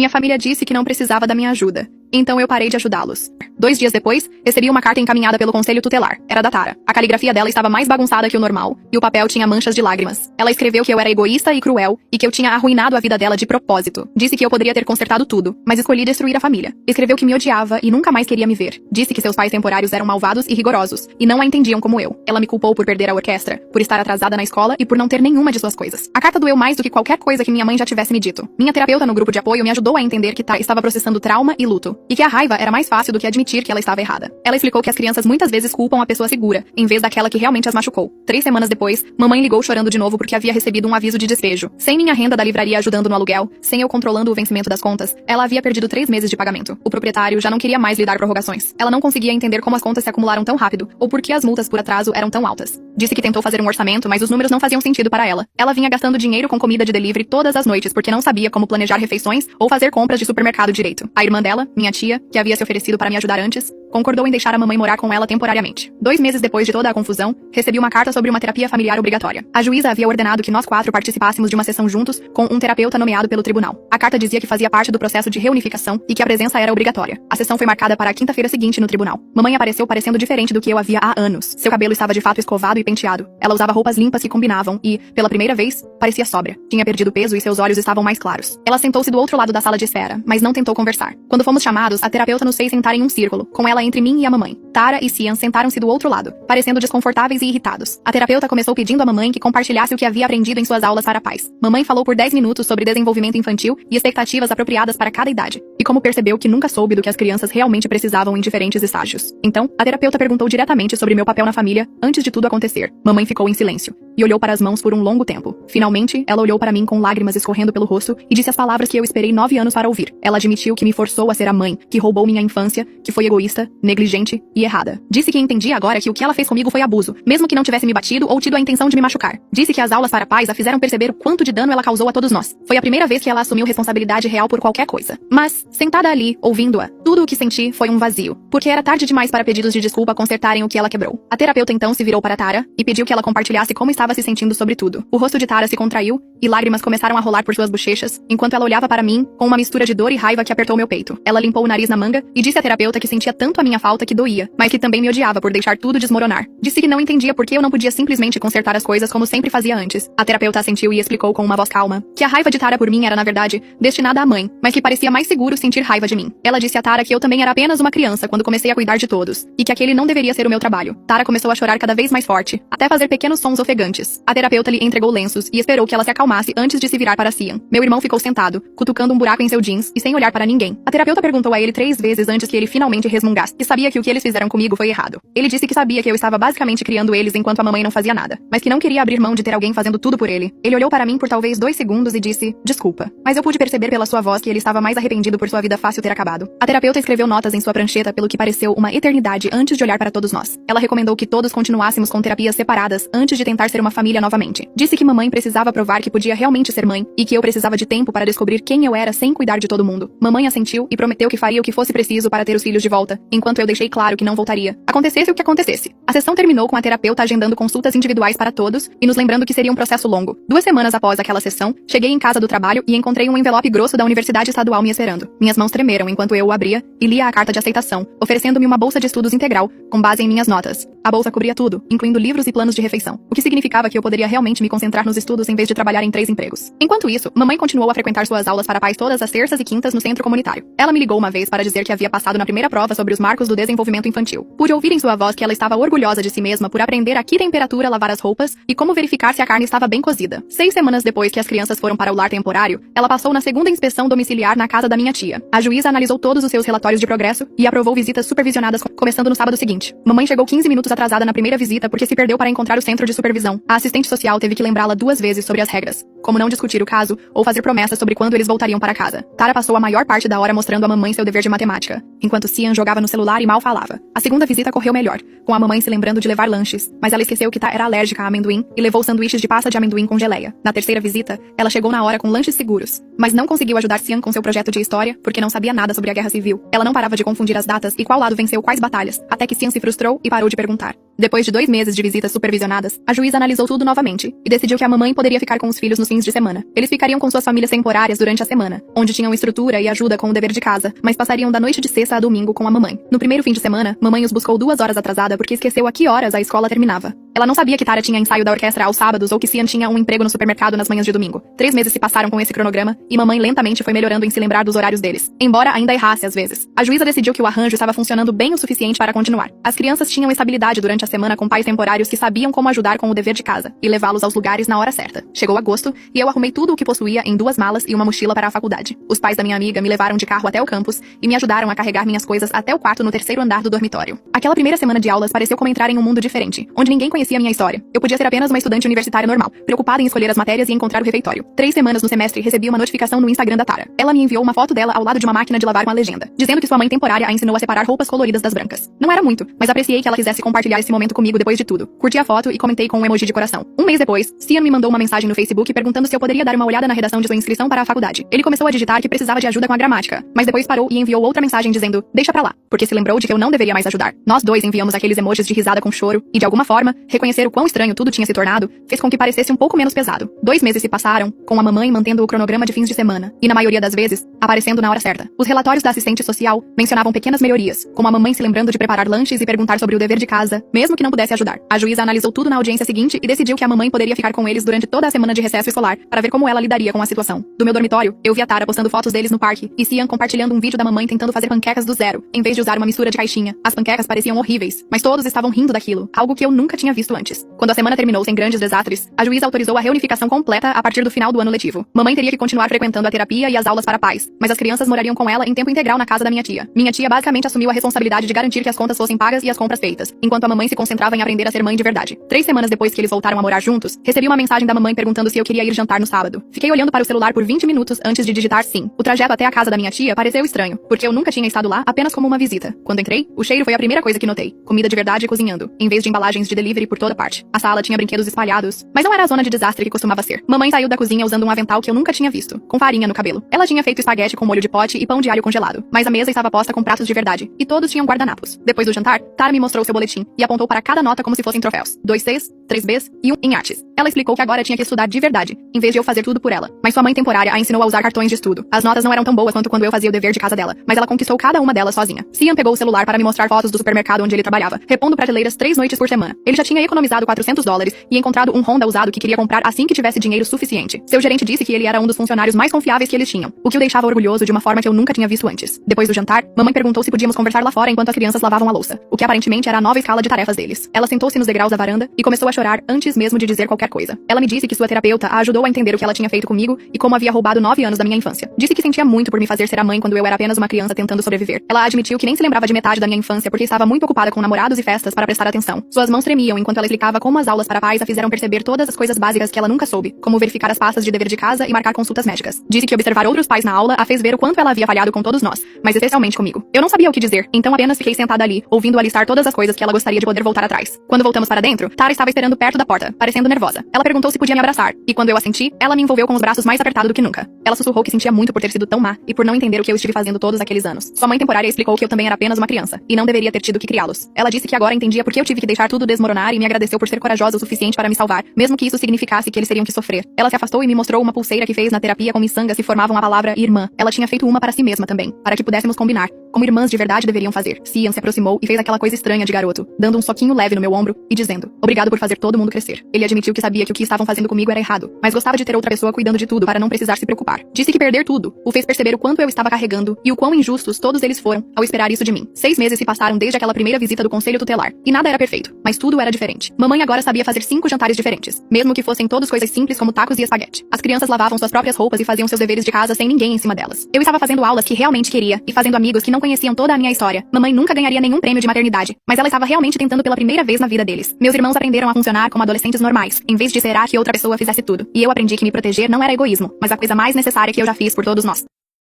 Minha família disse que não precisava da minha ajuda, então eu parei de ajudá-los. 2 dias depois, recebi uma carta encaminhada pelo conselho tutelar. Era da Tara. A caligrafia dela estava mais bagunçada que o normal, e o papel tinha manchas de lágrimas. Ela escreveu que eu era egoísta e cruel, e que eu tinha arruinado a vida dela de propósito. Disse que eu poderia ter consertado tudo, mas escolhi destruir a família. Escreveu que me odiava e nunca mais queria me ver. Disse que seus pais temporários eram malvados e rigorosos, e não a entendiam como eu. Ela me culpou por perder a orquestra, por estar atrasada na escola e por não ter nenhuma de suas coisas. A carta doeu mais do que qualquer coisa que minha mãe já tivesse me dito. Minha terapeuta no grupo de apoio me ajudou a entender que Tara estava processando trauma e luto, e que a raiva era mais fácil do que admitir que ela estava errada. Ela explicou que as crianças muitas vezes culpam a pessoa segura, em vez daquela que realmente as machucou. 3 semanas depois, mamãe ligou chorando de novo porque havia recebido um aviso de despejo. Sem minha renda da livraria ajudando no aluguel, sem eu controlando o vencimento das contas, ela havia perdido 3 meses de pagamento. O proprietário já não queria mais lhe dar prorrogações. Ela não conseguia entender como as contas se acumularam tão rápido, ou por que as multas por atraso eram tão altas. Disse que tentou fazer um orçamento, mas os números não faziam sentido para ela. Ela vinha gastando dinheiro com comida de delivery todas as noites porque não sabia como planejar refeições ou fazer compras de supermercado direito. A irmã dela, minha tia, que havia se oferecido para me ajudar antes, concordou em deixar a mamãe morar com ela temporariamente. 2 meses depois de toda a confusão, recebi uma carta sobre uma terapia familiar obrigatória. A juíza havia ordenado que nós 4 participássemos de uma sessão juntos com um terapeuta nomeado pelo tribunal. A carta dizia que fazia parte do processo de reunificação e que a presença era obrigatória. A sessão foi marcada para a quinta-feira seguinte no tribunal. Mamãe apareceu parecendo diferente do que eu havia há anos. Seu cabelo estava de fato escovado e penteado. Ela usava roupas limpas que combinavam e, pela primeira vez, parecia sóbria. Tinha perdido peso e seus olhos estavam mais claros. Ela sentou-se do outro lado da sala de espera, mas não tentou conversar. Quando fomos chamados, a terapeuta nos fez sentar em um círculo, com ela entre mim e a mamãe. Tara e Cian sentaram-se do outro lado, parecendo desconfortáveis e irritados. A terapeuta começou pedindo à mamãe que compartilhasse o que havia aprendido em suas aulas para pais. Mamãe falou por 10 minutos sobre desenvolvimento infantil e expectativas apropriadas para cada idade, e como percebeu que nunca soube do que as crianças realmente precisavam em diferentes estágios. Então, a terapeuta perguntou diretamente sobre meu papel na família antes de tudo acontecer. Mamãe ficou em silêncio e olhou para as mãos por um longo tempo. Finalmente, ela olhou para mim com lágrimas escorrendo pelo rosto e disse as palavras que eu esperei 9 anos para ouvir. Ela admitiu que me forçou a ser a mãe, que roubou minha infância, que foi egoísta, negligente e errada. Disse que entendia agora que o que ela fez comigo foi abuso, mesmo que não tivesse me batido ou tido a intenção de me machucar. Disse que as aulas para pais a fizeram perceber o quanto de dano ela causou a todos nós. Foi a primeira vez que ela assumiu responsabilidade real por qualquer coisa. Mas, sentada ali, ouvindo-a, tudo o que senti foi um vazio, porque era tarde demais para pedidos de desculpa consertarem o que ela quebrou. A terapeuta então se virou para Tara e pediu que ela compartilhasse como estava se sentindo sobre tudo. O rosto de Tara se contraiu e lágrimas começaram a rolar por suas bochechas, enquanto ela olhava para mim com uma mistura de dor e raiva que apertou meu peito. Ela limpou o nariz na manga e disse à terapeuta que sentia tanto a minha falta que doía, mas que também me odiava por deixar tudo desmoronar. Disse que não entendia por que eu não podia simplesmente consertar as coisas como sempre fazia antes. A terapeuta assentiu e explicou com uma voz calma que a raiva de Tara por mim era na verdade destinada à mãe, mas que parecia mais seguro sentir raiva de mim. Ela disse a Tara que eu também era apenas uma criança quando comecei a cuidar de todos, e que aquele não deveria ser o meu trabalho. Tara começou a chorar cada vez mais forte, até fazer pequenos sons ofegantes. A terapeuta lhe entregou lenços e esperou que ela se acalmasse antes de se virar para Cian. Meu irmão ficou sentado, cutucando um buraco em seu jeans e sem olhar para ninguém. A terapeuta perguntou a ele 3 vezes antes que ele finalmente resmungasse, que sabia que o que eles fizeram comigo foi errado. Ele disse que sabia que eu estava basicamente criando eles enquanto a mamãe não fazia nada, mas que não queria abrir mão de ter alguém fazendo tudo por ele. Ele olhou para mim por talvez 2 segundos e disse, desculpa. Mas eu pude perceber pela sua voz que ele estava mais arrependido por sua vida fácil ter acabado. A terapeuta escreveu notas em sua prancheta pelo que pareceu uma eternidade antes de olhar para todos nós. Ela recomendou que todos continuássemos com terapias separadas antes de tentar ser uma família novamente. Disse que mamãe precisava provar que podia realmente ser mãe e que eu precisava de tempo para descobrir quem eu era sem cuidar de todo mundo. Mamãe assentiu e prometeu que faria o que fosse preciso para ter os filhos de volta, enquanto eu deixei claro que não voltaria. Acontecesse o que acontecesse. A sessão terminou com a terapeuta agendando consultas individuais para todos e nos lembrando que seria um processo longo. 2 semanas após aquela sessão, cheguei em casa do trabalho e encontrei um envelope grosso da Universidade Estadual me esperando. Minhas mãos tremeram enquanto eu o abria e lia a carta de aceitação, oferecendo-me uma bolsa de estudos integral, com base em minhas notas. A bolsa cobria tudo, incluindo livros e planos de refeição, o que significava que eu poderia realmente me concentrar nos estudos em vez de trabalhar em 3 empregos. Enquanto isso, mamãe continuou a frequentar suas aulas para pais todas as terças e quintas no centro comunitário. Ela me ligou uma vez para dizer que havia passado na primeira prova sobre os marcos do desenvolvimento infantil. Pude ouvir em sua voz que ela estava orgulhosa de si mesma por aprender a que temperatura lavar as roupas e como verificar se a carne estava bem cozida. 6 semanas depois que as crianças foram para o lar temporário, ela passou na segunda inspeção domiciliar na casa da minha tia. A juíza analisou todos os seus relatórios de progresso e aprovou visitas supervisionadas começando no sábado seguinte. Mamãe chegou 15 minutos atrasada na primeira visita porque se perdeu para encontrar o centro de supervisão. A assistente social teve que lembrá-la 2 vezes sobre as regras, como não discutir o caso ou fazer promessas sobre quando eles voltariam para casa. Tara passou a maior parte da hora mostrando à mamãe seu dever de matemática, enquanto Cian jogava no celular e mal falava. A segunda visita correu melhor, com a mamãe se lembrando de levar lanches, mas ela esqueceu que Tara era alérgica a amendoim e levou sanduíches de pasta de amendoim com geleia. Na terceira visita, ela chegou na hora com lanches seguros, mas não conseguiu ajudar Cian com seu projeto de história porque não sabia nada sobre a Guerra Civil. Ela não parava de confundir as datas e qual lado venceu quais batalhas, até que Cian se frustrou e parou de perguntar. Depois de 2 meses de visitas supervisionadas, a juíza analisou tudo novamente e decidiu que a mamãe poderia ficar com os filhos nos fins de semana. Eles ficariam com suas famílias temporárias durante a semana, onde tinham estrutura e ajuda com o dever de casa, mas passariam da noite de sexta a domingo com a mamãe. No primeiro fim de semana, mamãe os buscou 2 horas atrasada porque esqueceu a que horas a escola terminava. Ela não sabia que Tara tinha ensaio da orquestra aos sábados ou que Cian tinha um emprego no supermercado nas manhãs de domingo. 3 meses se passaram com esse cronograma e mamãe lentamente foi melhorando em se lembrar dos horários deles, embora ainda errasse às vezes. A juíza decidiu que o arranjo estava funcionando bem o suficiente para continuar. As crianças tinham estabilidade durante a semana com pais temporários que sabiam como ajudar com o dever de casa e levá-los aos lugares na hora certa. Chegou agosto e eu arrumei tudo o que possuía em 2 malas e uma mochila para a faculdade. Os pais da minha amiga me levaram de carro até o campus e me ajudaram a carregar minhas coisas até o quarto no 3º andar do dormitório. Aquela primeira semana de aulas pareceu como entrar em um mundo diferente, onde ninguém conhecia minha história. Eu podia ser apenas uma estudante universitária normal, preocupada em escolher as matérias e encontrar o refeitório. 3 semanas no semestre recebi uma notificação no Instagram da Tara. Ela me enviou uma foto dela ao lado de uma máquina de lavar com a legenda, dizendo que sua mãe temporária a ensinou a separar roupas coloridas das brancas. Não era muito, mas apreciei que ela quisesse compartilhar esse momento comigo depois de tudo. Curti a foto e comentei com um emoji de coração. Um mês depois, Cian me mandou uma mensagem no Facebook perguntando se eu poderia dar uma olhada na redação de sua inscrição para a faculdade. Ele começou a digitar que precisava de ajuda com a gramática, mas depois parou e enviou outra mensagem dizendo, deixa pra lá, porque se lembrou de que eu não deveria mais ajudar. Nós dois enviamos aqueles emojis de risada com choro, e de alguma forma, reconhecer o quão estranho tudo tinha se tornado, fez com que parecesse um pouco menos pesado. 2 meses se passaram, com a mamãe mantendo o cronograma de fins de semana, e na maioria das vezes, aparecendo na hora certa. Os relatórios da assistente social mencionavam pequenas melhorias, como a mamãe se lembrando de preparar lanches e perguntar sobre o dever de casa, mesmo que não pudesse ajudar. A juíza analisou tudo na audiência seguinte e decidiu que a mamãe poderia ficar com eles durante toda a semana de recesso escolar, para ver como ela lidaria com a situação. Do meu dormitório, eu vi a Tara postando fotos deles no parque, e Cian compartilhando um vídeo da mamãe tentando fazer panquecas do zero, em vez de usar uma mistura de caixinha. As panquecas pareciam horríveis, mas todos estavam rindo daquilo, algo que eu nunca tinha visto antes. Quando a semana terminou sem grandes desastres, a juíza autorizou a reunificação completa a partir do final do ano letivo. Mamãe teria que continuar frequentando a terapia e as aulas para pais, mas as crianças morariam com ela em tempo integral na casa da minha tia. Minha tia basicamente assumiu a responsabilidade de garantir que as contas fossem pagas e as compras feitas, enquanto a mamãe se concentrava em aprender a ser mãe de verdade. 3 semanas depois que eles voltaram a morar juntos, recebi uma mensagem da mamãe perguntando se eu queria ir jantar no sábado. Fiquei olhando para o celular por 20 minutos antes de digitar sim. O trajeto até a casa da minha tia pareceu estranho, porque eu nunca tinha estado lá apenas como uma visita. Quando entrei, o cheiro foi a primeira coisa que notei. Comida de verdade cozinhando, em vez de embalagens de delivery por toda parte. A sala tinha brinquedos espalhados, mas não era a zona de desastre que costumava ser. Mamãe saiu da cozinha usando um avental que eu nunca tinha visto, com farinha no cabelo. Ela tinha feito espaguete com molho de pote e pão de alho congelado, mas a mesa estava posta com pratos de verdade, e todos tinham guardanapos. Depois do jantar, Tara me mostrou seu boletim e apontou para cada nota como se fossem troféus. 2 Cs, 3 Bs e 1 em artes. Ela explicou que agora tinha que estudar de verdade, em vez de eu fazer tudo por ela. Mas sua mãe temporária a ensinou a usar cartões de estudo. As notas não eram tão boas quanto quando eu fazia o dever de casa dela, mas ela conquistou cada uma delas sozinha. Cian pegou o celular para me mostrar fotos do supermercado onde ele trabalhava, repondo prateleiras 3 noites por semana. Ele já tinha economizado $400 e encontrado um Honda usado que queria comprar assim que tivesse dinheiro suficiente. Seu gerente disse que ele era um dos funcionários mais confiáveis que eles tinham, o que o deixava orgulhoso de uma forma que eu nunca tinha visto antes. Depois do jantar, mamãe perguntou se podíamos conversar lá fora enquanto as crianças lavavam a louça, o que aparentemente era a nova escala de tarefas deles. Ela sentou-se nos degraus da varanda e começou a chorar antes mesmo de dizer qualquer coisa. Ela me disse que sua terapeuta a ajudou a entender o que ela tinha feito comigo e como havia roubado 9 anos da minha infância. Disse que sentia muito por me fazer ser a mãe quando eu era apenas uma criança tentando sobreviver. Ela admitiu que nem se lembrava de metade da minha infância porque estava muito ocupada com namorados e festas para prestar atenção. Suas mãos tremiam enquanto ela explicava como as aulas para pais a fizeram perceber todas as coisas básicas que ela nunca soube, como verificar as pastas de dever de casa e marcar consultas médicas. Disse que observar outros pais na aula a fez ver o quanto ela havia falhado com todos nós, mas especialmente comigo. Eu não sabia o que dizer, então apenas fiquei sentada ali, ouvindo-a listar todas as coisas que ela gostaria de poder voltar atrás. Quando voltamos para dentro, Tara estava esperando perto da porta, parecendo nervosa. Ela perguntou se podia me abraçar, e quando eu a senti, ela me envolveu com os braços mais apertado do que nunca. Ela sussurrou que sentia muito por ter sido tão má e por não entender o que eu estive fazendo todos aqueles anos. Sua mãe temporária explicou que eu também era apenas uma criança e não deveria ter tido que criá-los. Ela disse que agora entendia por que eu tive que deixar tudo desmoronar e me agradeceu por ser corajosa o suficiente para me salvar, mesmo que isso significasse que eles teriam que sofrer. Ela se afastou e me mostrou uma pulseira que fez na terapia com miçangas que formavam a palavra irmã. Ela tinha feito uma para si mesma também, para que pudéssemos combinar, como irmãs de verdade deveriam fazer. Cian se aproximou e fez aquela coisa estranha de garoto, dando um soquinho leve no meu ombro e dizendo, obrigado por fazer todo mundo crescer. Ele admitiu que sabia que o que estavam fazendo comigo era errado, mas gostava de ter outra pessoa cuidando de tudo para não precisar se preocupar. Disse que perder tudo o fez perceber o quanto eu estava carregando e o quão injustos todos eles foram ao esperar isso de mim. 6 meses se passaram desde aquela primeira visita do conselho tutelar, e nada era perfeito, mas tudo era diferente. Mamãe agora sabia fazer 5 jantares diferentes, mesmo que fossem todos coisas simples como tacos e espaguete. As crianças lavavam suas próprias roupas e faziam seus deveres de casa sem ninguém em cima delas. Eu estava fazendo aulas que realmente queria e fazendo amigos que não conheciam toda a minha história. Mamãe nunca ganharia nenhum prêmio de maternidade, mas ela estava realmente tentando pela primeira vez na vida deles. Meus irmãos aprenderam a funcionar como adolescentes normais, em vez de esperar que outra pessoa fizesse tudo. E eu aprendi que me proteger não era egoísmo, mas a coisa mais necessária que eu já fiz por todos nós.